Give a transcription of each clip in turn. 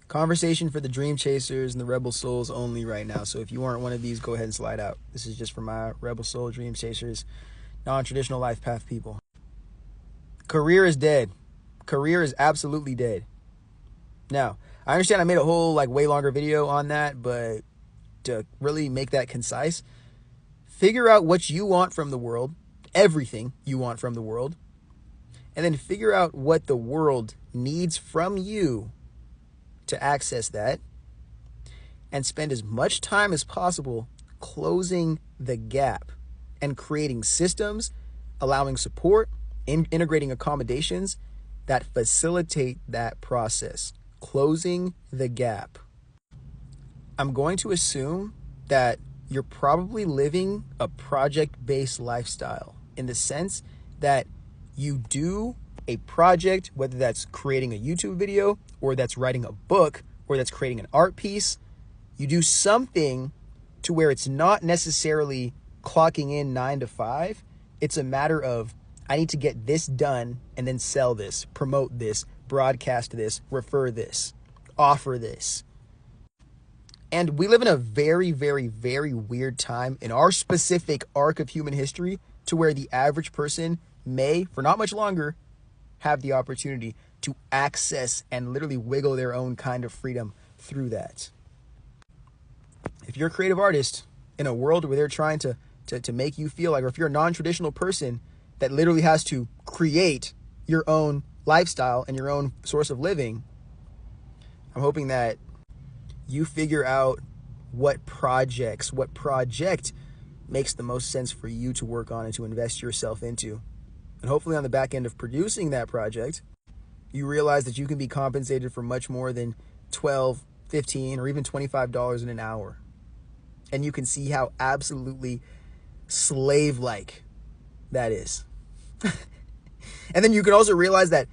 Conversation for the dream chasers and the rebel souls only right now. So if you aren't one of these, go ahead and slide out. This is just for my rebel soul dream chasers, non-traditional life path people. Career is dead. Career is absolutely dead. Now, I understand I made a whole way longer video on that, but to really make that concise, figure out what you want from the world, everything you want from the world, and then figure out what the world needs from you to access that, and spend as much time as possible closing the gap and creating systems, allowing support, integrating accommodations that facilitate that process. Closing the gap. I'm going to assume that you're probably living a project-based lifestyle in the sense that you do a project, whether that's creating a YouTube video or that's writing a book or that's creating an art piece. You do something to where it's not necessarily clocking in 9 to 5. It's a matter of, I need to get this done and then sell this, promote this, broadcast this, refer this, offer this. And we live in a very, very, very weird time in our specific arc of human history to where the average person may, for not much longer, have the opportunity to access and literally wiggle their own kind of freedom through that. If you're a creative artist in a world where they're trying to make you feel like, or if you're a non-traditional person that literally has to create your own lifestyle and your own source of living, I'm hoping that you figure out what project makes the most sense for you to work on and to invest yourself into. And hopefully on the back end of producing that project, you realize that you can be compensated for much more than $12, $15, or even $25 in an hour. And you can see how absolutely slave-like that is. And then you can also realize that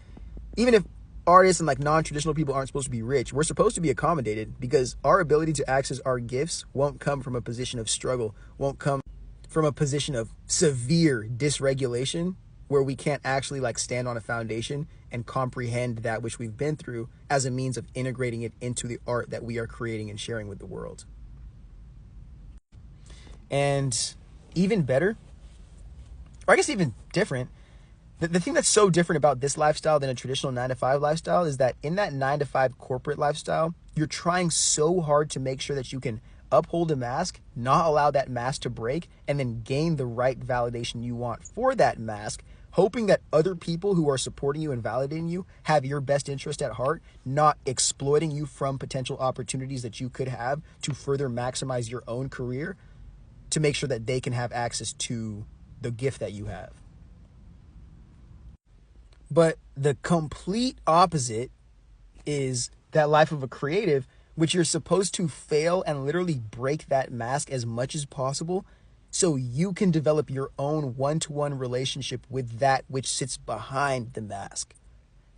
even if artists and non-traditional people aren't supposed to be rich, we're supposed to be accommodated, because our ability to access our gifts won't come from a position of struggle, won't come from a position of severe dysregulation, where we can't actually stand on a foundation and comprehend that which we've been through as a means of integrating it into the art that we are creating and sharing with the world. And even better, or I guess even different, the thing that's so different about this lifestyle than a traditional 9-to-5 lifestyle is that in that 9-to-5 corporate lifestyle, you're trying so hard to make sure that you can uphold a mask, not allow that mask to break, and then gain the right validation you want for that mask, hoping that other people who are supporting you and validating you have your best interest at heart, not exploiting you from potential opportunities that you could have to further maximize your own career, to make sure that they can have access to the gift that you have. But the complete opposite is that life of a creative, which you're supposed to fail and literally break that mask as much as possible so you can develop your own one-to-one relationship with that which sits behind the mask.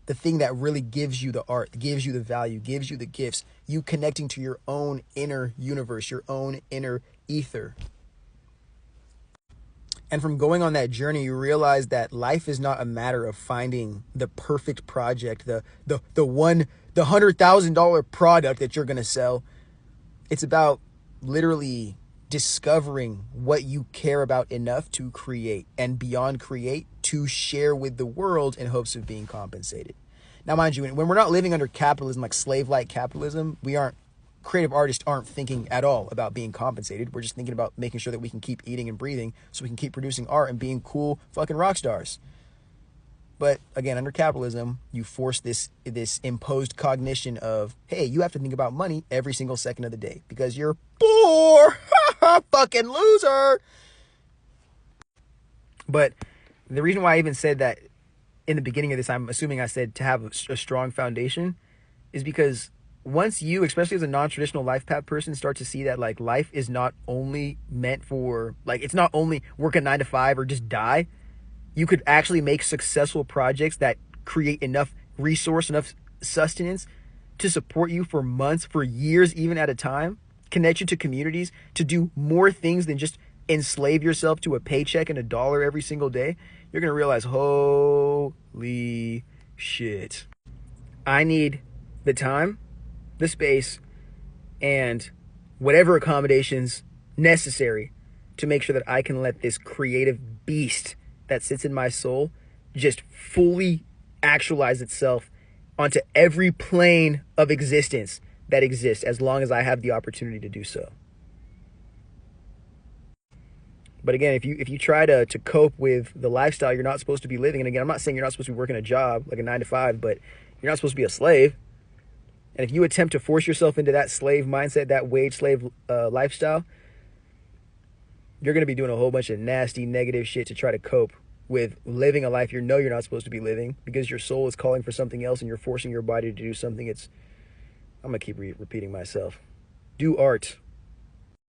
The thing that really gives you the art, gives you the value, gives you the gifts, you connecting to your own inner universe, your own inner ether. And from going on that journey, you realize that life is not a matter of finding the perfect project, the $100,000 product that you're going to sell. It's about literally discovering what you care about enough to create, and beyond create, to share with the world in hopes of being compensated. Now, mind you, when we're not living under capitalism, like slave-like capitalism, creative artists aren't thinking at all about being compensated. We're just thinking about making sure that we can keep eating and breathing so we can keep producing art and being cool fucking rock stars. But again, under capitalism, you force this imposed cognition of, hey, you have to think about money every single second of the day because you're poor. Fucking loser. But the reason why I even said that in the beginning of this, I'm assuming I said to have a strong foundation, is because once you, especially as a non-traditional life path person, start to see that life is not only meant for, it's not only work a 9 to 5 or just die. You could actually make successful projects that create enough resource, enough sustenance to support you for months, for years, even at a time, connect you to communities, to do more things than just enslave yourself to a paycheck and $1 every single day. You're going to realize, holy shit, I need the time the space, and whatever accommodations necessary to make sure that I can let this creative beast that sits in my soul just fully actualize itself onto every plane of existence that exists, as long as I have the opportunity to do so. But again, if you try to cope with the lifestyle you're not supposed to be living, and again, I'm not saying you're not supposed to be working a job like a 9 to 5, but you're not supposed to be a slave. And if you attempt to force yourself into that slave mindset, that wage slave lifestyle, you're going to be doing a whole bunch of nasty, negative shit to try to cope with living a life you're not supposed to be living, because your soul is calling for something else and you're forcing your body to do something. I'm going to keep repeating myself. Do art.